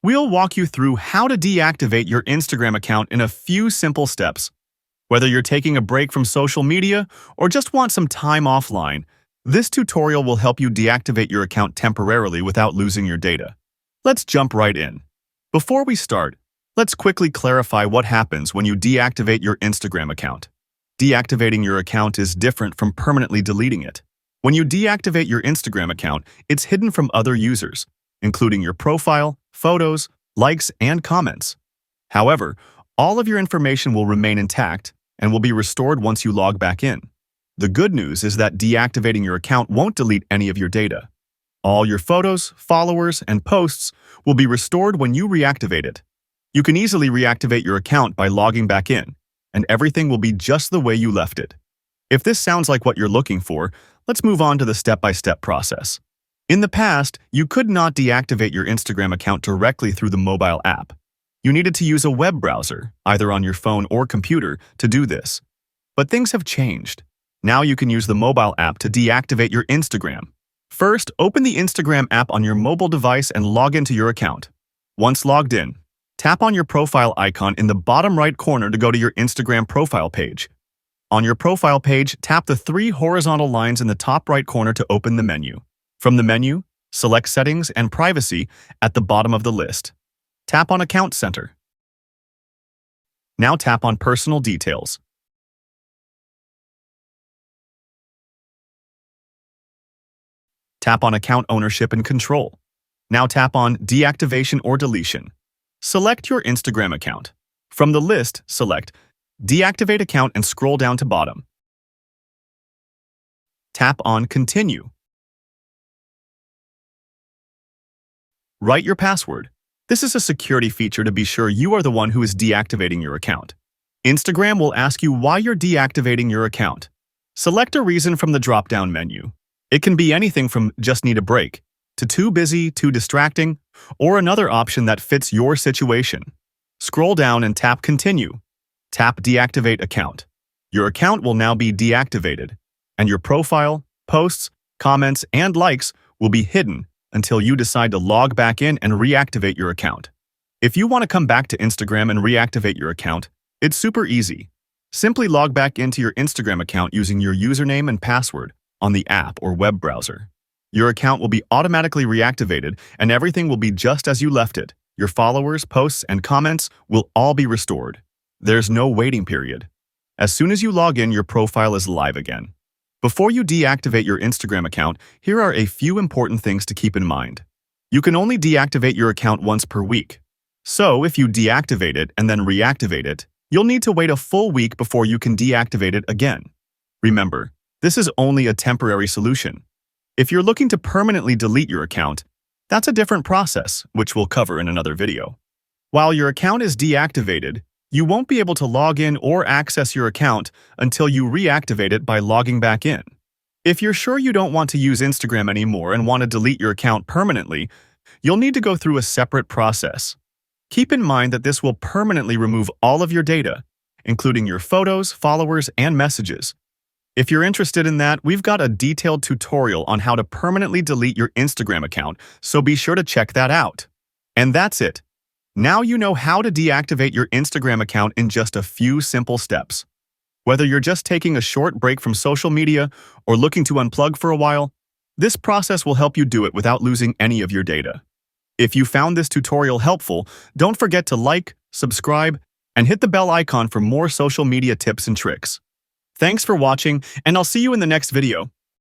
We'll walk you through how to deactivate your Instagram account in a few simple steps. Whether you're taking a break from social media or just want some time offline, this tutorial will help you deactivate your account temporarily without losing your data. Let's jump right in. Before we start, let's quickly clarify what happens when you deactivate your Instagram account. Deactivating your account is different from permanently deleting it. When you deactivate your Instagram account, it's hidden from other users, including your profile, photos, likes, and comments. However, all of your information will remain intact and will be restored once you log back in. The good news is that deactivating your account won't delete any of your data. All your photos, followers, and posts will be restored when you reactivate it. You can easily reactivate your account by logging back in, and everything will be just the way you left it. If this sounds like what you're looking for, let's move on to the step-by-step process. In the past, you could not deactivate your Instagram account directly through the mobile app. You needed to use a web browser, either on your phone or computer, to do this. But things have changed. Now you can use the mobile app to deactivate your Instagram. First, open the Instagram app on your mobile device and log into your account. Once logged in, tap on your profile icon in the bottom right corner to go to your Instagram profile page. On your profile page, tap the 3 horizontal lines in the top right corner to open the menu. From the menu, select Settings and Privacy at the bottom of the list. Tap on Account Center. Now tap on Personal Details. Tap on Account Ownership and Control. Now tap on Deactivation or Deletion. Select your Instagram account. From the list, select Deactivate Account and scroll down to bottom. Tap on Continue. Write your password. This is a security feature to be sure you are the one who is deactivating your account. Instagram will ask you why you're deactivating your account. Select a reason from the drop-down menu. It can be anything from just need a break, to too busy, too distracting, or another option that fits your situation. Scroll down and tap Continue. Tap Deactivate Account. Your account will now be deactivated, and your profile, posts, comments, and likes will be hidden until you decide to log back in and reactivate your account. If you want to come back to Instagram and reactivate your account, it's super easy. Simply log back into your Instagram account using your username and password on the app or web browser. Your account will be automatically reactivated and everything will be just as you left it. Your followers, posts, and comments will all be restored. There's no waiting period. As soon as you log in, your profile is live again. Before you deactivate your Instagram account, here are a few important things to keep in mind. You can only deactivate your account once per week. So if you deactivate it and then reactivate it, you'll need to wait a full week before you can deactivate it again. Remember, this is only a temporary solution. If you're looking to permanently delete your account, that's a different process, which we'll cover in another video. While your account is deactivated, you won't be able to log in or access your account until you reactivate it by logging back in. If you're sure you don't want to use Instagram anymore and want to delete your account permanently, you'll need to go through a separate process. Keep in mind that this will permanently remove all of your data, including your photos, followers, and messages. If you're interested in that, we've got a detailed tutorial on how to permanently delete your Instagram account, so be sure to check that out. And that's it. Now you know how to deactivate your Instagram account in just a few simple steps. Whether you're just taking a short break from social media or looking to unplug for a while, this process will help you do it without losing any of your data. If you found this tutorial helpful, don't forget to like, subscribe, and hit the bell icon for more social media tips and tricks. Thanks for watching, and I'll see you in the next video.